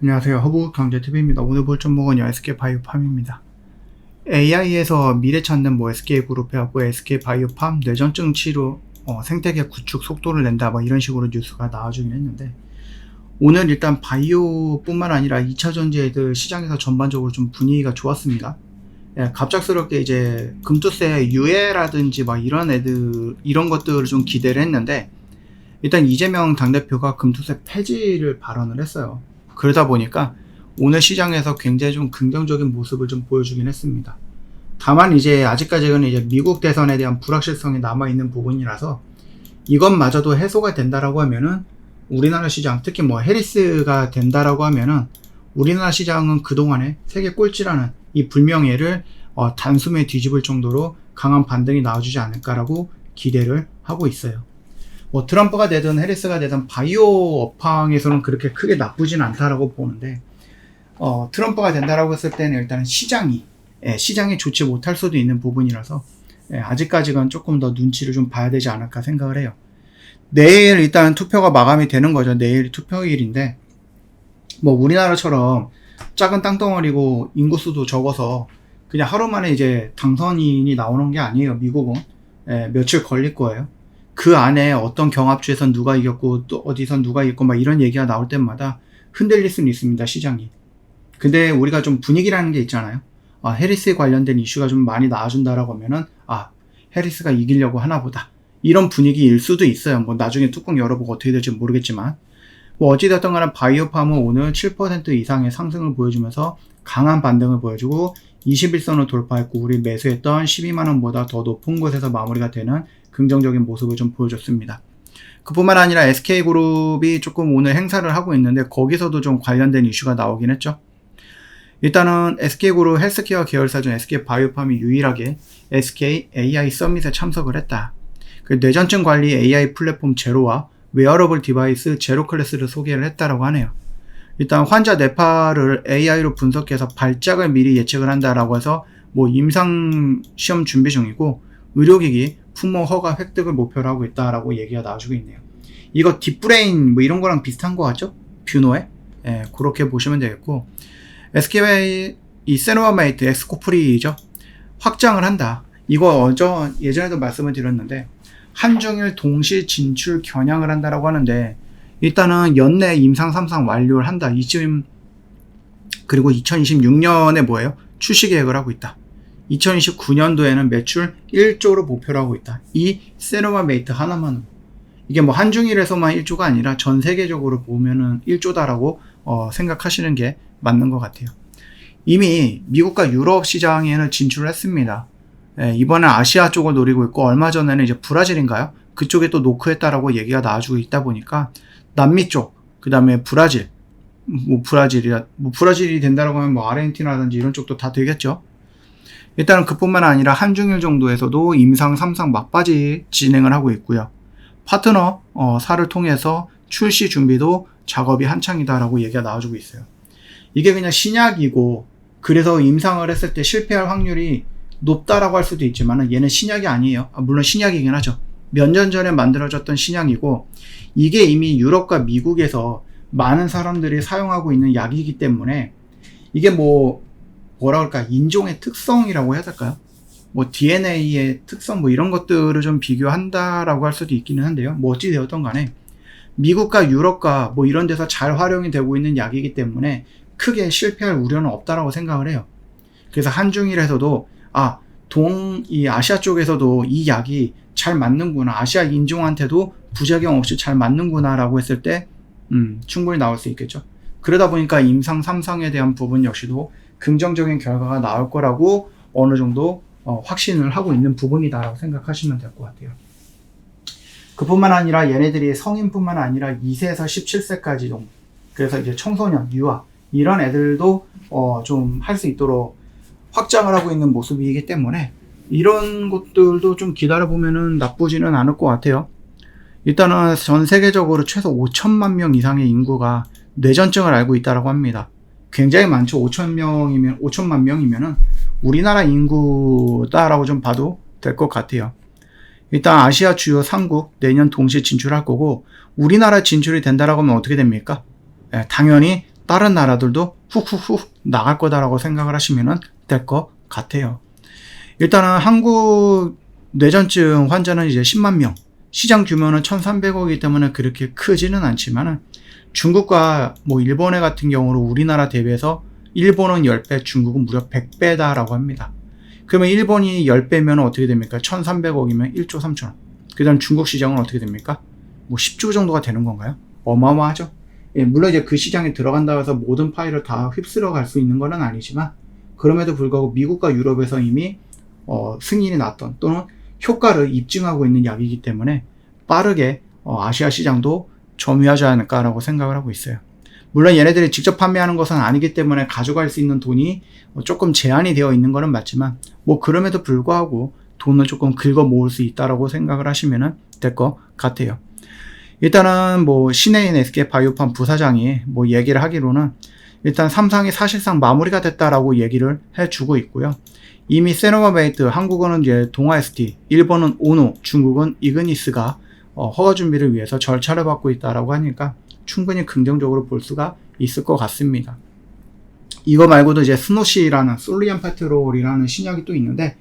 안녕하세요. 허브강제TV입니다. 오늘 볼 종목은 SK바이오팜입니다. AI에서 미래 찾는 SK그룹 해갖고 SK바이오팜 뇌전증 치료 생태계 구축 속도를 낸다 이런 식으로 뉴스가 나와주긴 했는데, 오늘 일단 바이오 뿐만 아니라 2차전지 애들 시장에서 전반적으로 좀 분위기가 좋았습니다. 갑작스럽게 이제 금투세 유예라든지 이런 애들, 이런 것들을 좀 기대를 했는데, 일단 이재명 당대표가 금투세 폐지를 발언을 했어요. 그러다 보니까 오늘 시장에서 굉장히 좀 긍정적인 모습을 좀 보여주긴 했습니다. 다만 이제 아직까지는 이제 미국 대선에 대한 불확실성이 남아있는 부분이라서 이것마저도 해소가 된다라고 하면은 우리나라 시장, 특히 해리스가 된다라고 하면은 우리나라 시장은 그동안에 세계 꼴찌라는 이 불명예를 단숨에 뒤집을 정도로 강한 반등이 나와주지 않을까라고 기대를 하고 있어요. 트럼프가 되든 해리스가 되든 바이오 업황에서는 그렇게 크게 나쁘진 않다라고 보는데, 트럼프가 된다라고 했을 때는 일단은 시장이 좋지 못할 수도 있는 부분이라서 아직까지는 조금 더 눈치를 좀 봐야 되지 않을까 생각을 해요. 내일 일단 투표가 마감이 되는 거죠. 내일 투표일인데, 우리나라처럼 작은 땅덩어리고 인구수도 적어서 그냥 하루 만에 이제 당선인이 나오는 게 아니에요. 미국은 며칠 걸릴 거예요. 그 안에 어떤 경합주에선 누가 이겼고 또 어디선 누가 이겼고 이런 얘기가 나올 때마다 흔들릴 수는 있습니다, 시장이. 근데 우리가 좀 분위기라는 게 있잖아요. 해리스에 관련된 이슈가 좀 많이 나와준다라고 하면은 해리스가 이기려고 하나 보다, 이런 분위기일 수도 있어요. 나중에 뚜껑 열어보고 어떻게 될지 모르겠지만, 어찌됐든 간에 바이오팜은 오늘 7% 이상의 상승을 보여주면서 강한 반등을 보여주고 21선을 돌파했고, 우리 매수했던 12만원보다 더 높은 곳에서 마무리가 되는 긍정적인 모습을 좀 보여줬습니다. 그뿐만 아니라 SK그룹이 조금 오늘 행사를 하고 있는데, 거기서도 좀 관련된 이슈가 나오긴 했죠. 일단은 SK그룹 헬스케어 계열사 중 SK바이오팜이 유일하게 SK AI 서밋에 참석을 했다. 뇌전증 관리 AI 플랫폼 제로와 웨어러블 디바이스 제로 클래스를 소개를 했다라고 하네요. 일단 환자 뇌파를 AI로 분석해서 발작을 미리 예측을 한다라고 해서 임상 시험 준비 중이고, 의료기기 품목 허가 획득을 목표로 하고 있다라고 얘기가 나와주고 있네요. 이거 딥브레인 이런 거랑 비슷한 거 같죠? 뷰노에? 그렇게 보시면 되겠고, SKI 이 세노아메이트 엑스코프리죠. 확장을 한다. 이거 예전에도 말씀을 드렸는데, 한중일 동시 진출 겨냥을 한다라고 하는데, 일단은 연내 임상 3상 완료를 한다. 그리고 2026년에 출시 계획을 하고 있다. 2029년도에는 매출 1조로 목표를 하고 있다. 이 세노마메이트 하나만, 이게 한중일에서만 1조가 아니라 전 세계적으로 보면은 1조다라고 생각하시는 게 맞는 것 같아요. 이미 미국과 유럽 시장에는 진출을 했습니다. 이번에 아시아 쪽을 노리고 있고, 얼마 전에는 이제 브라질인가요? 그쪽에 또 노크했다라고 얘기가 나와주고 있다 보니까 남미 쪽, 그 다음에 브라질, 브라질이 된다라고 하면 아르헨티나라든지 이런 쪽도 다 되겠죠. 일단은 그뿐만 아니라 한중일 정도에서도 임상 3상 막바지 진행을 하고 있고요. 파트너 사를 통해서 출시 준비도 작업이 한창이다라고 얘기가 나와주고 있어요. 이게 그냥 신약이고, 그래서 임상을 했을 때 실패할 확률이 높다라고 할 수도 있지만, 얘는 신약이 아니에요. 물론 신약이긴 하죠. 몇 년 전에 만들어졌던 신약이고, 이게 이미 유럽과 미국에서 많은 사람들이 사용하고 있는 약이기 때문에, 이게 인종의 특성이라고 해야 될까요? DNA의 특성 이런 것들을 좀 비교한다라고 할 수도 있기는 한데요. 어찌 되었던 간에 미국과 유럽과 이런 데서 잘 활용이 되고 있는 약이기 때문에 크게 실패할 우려는 없다라고 생각을 해요. 그래서 한중일에서도 이 아시아 쪽에서도 이 약이 잘 맞는구나, 아시아 인종한테도 부작용 없이 잘 맞는구나 라고 했을 때 충분히 나올 수 있겠죠. 그러다 보니까 임상 3상에 대한 부분 역시도 긍정적인 결과가 나올 거라고 어느 정도 확신을 하고 있는 부분이다라고 생각하시면 될 것 같아요. 그뿐만 아니라 얘네들이 성인뿐만 아니라 2세에서 17세까지 그래서 이제 청소년, 유아 이런 애들도 좀 할 수 있도록 확장을 하고 있는 모습이기 때문에, 이런 것들도 좀 기다려보면은 나쁘지는 않을 것 같아요. 일단은 전 세계적으로 최소 5천만 명 이상의 인구가 뇌전증을 앓고 있다라고 합니다. 굉장히 많죠. 5천만 명이면은 우리나라 인구다라고 좀 봐도 될 것 같아요. 일단 아시아 주요 3국 내년 동시에 진출할 거고, 우리나라 진출이 된다라고 하면 어떻게 됩니까? 당연히 다른 나라들도 훅훅훅 나갈 거다라고 생각을 하시면 될 것 같아요. 일단은 한국 뇌전증 환자는 이제 10만 명, 시장 규모는 1,300억이기 때문에 그렇게 크지는 않지만 중국과 뭐 일본의 같은 경우로 우리나라 대비해서 일본은 10배, 중국은 무려 100배다라고 합니다. 그러면 일본이 10배면 어떻게 됩니까? 1,300억이면 1조 3천억. 그 다음 중국 시장은 어떻게 됩니까? 뭐 10조 정도가 되는 건가요? 어마어마하죠. 예, 물론 이제 그 시장에 들어간다고 해서 모든 파일을 다 휩쓸어 갈 수 있는 건 아니지만, 그럼에도 불구하고 미국과 유럽에서 이미 승인이 났던 또는 효과를 입증하고 있는 약이기 때문에 빠르게 아시아 시장도 점유하지 않을까라고 생각을 하고 있어요. 물론 얘네들이 직접 판매하는 것은 아니기 때문에 가져갈 수 있는 돈이 조금 제한이 되어 있는 것은 맞지만, 뭐 그럼에도 불구하고 돈을 조금 긁어 모을 수 있다라고 생각을 하시면 될 것 같아요. 일단은 뭐 신해인 SK바이오팜 부사장이 뭐 얘기를 하기로는 일단 3상이 사실상 마무리가 됐다라고 얘기를 해주고 있고요. 이미 세노바메이트, 한국어는 이제 동아ST, 일본은 오노, 중국은 이그니스가 허가 준비를 위해서 절차를 받고 있다라고 하니까 충분히 긍정적으로 볼 수가 있을 것 같습니다. 이거 말고도 이제 스노시라는 솔리안 페트롤이라는 신약이 또 있는데,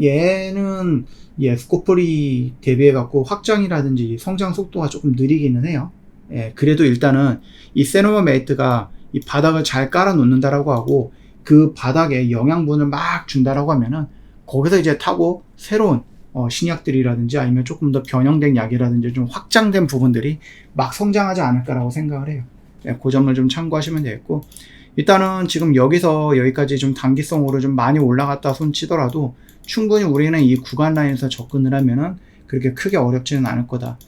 얘는 스코프리 대비해 갖고 확장이라든지 성장 속도가 조금 느리기는 해요. 예, 그래도 일단은 이 세노바메이트가 이 바닥을 잘 깔아 놓는다라고 하고, 그 바닥에 영양분을 막 준다라고 하면은 거기서 이제 타고 새로운 신약들이라든지 아니면 조금 더 변형된 약이라든지 좀 확장된 부분들이 막 성장하지 않을까라고 생각을 해요. 네, 그 점을 좀 참고하시면 되겠고, 일단은 지금 여기서 여기까지 좀 단기성으로 좀 많이 올라갔다 손 치더라도 충분히 우리는 이 구간 라인에서 접근을 하면은 그렇게 크게 어렵지는 않을 거다.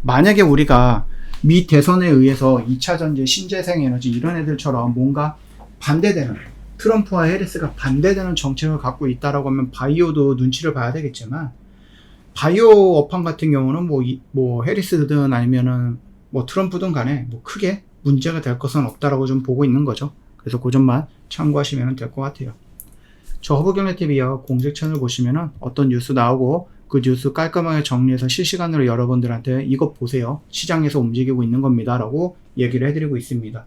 만약에 우리가 미 대선에 의해서 2차 전지, 신재생 에너지 이런 애들처럼 뭔가 반대되는, 트럼프와 해리스가 반대되는 정책을 갖고 있다라고 하면 바이오도 눈치를 봐야 되겠지만, 바이오 업황 같은 경우는 뭐 해리스든 아니면은 뭐 트럼프든 간에 뭐 크게 문제가 될 것은 없다라고 좀 보고 있는 거죠. 그래서 그 점만 참고하시면 될 것 같아요. 저 허브경제TV와 공식 채널 보시면은 어떤 뉴스 나오고 그 뉴스 깔끔하게 정리해서 실시간으로 여러분들한테 이것 보세요, 시장에서 움직이고 있는 겁니다 라고 얘기를 해드리고 있습니다.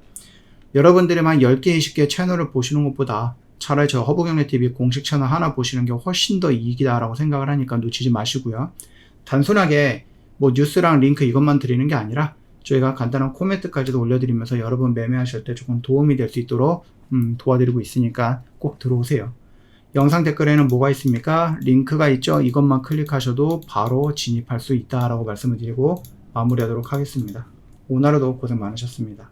여러분들이만 10개, 20개 채널을 보시는 것보다 차라리 저 허브경제TV 공식 채널 하나 보시는 게 훨씬 더 이익이다 라고 생각을 하니까 놓치지 마시고요. 단순하게 뭐 뉴스랑 링크 이것만 드리는 게 아니라 저희가 간단한 코멘트까지도 올려드리면서 여러분 매매하실 때 조금 도움이 될 수 있도록 도와드리고 있으니까 꼭 들어오세요. 영상 댓글에는 뭐가 있습니까? 링크가 있죠? 이것만 클릭하셔도 바로 진입할 수 있다라고 말씀을 드리고 마무리하도록 하겠습니다. 오늘 하루도 고생 많으셨습니다.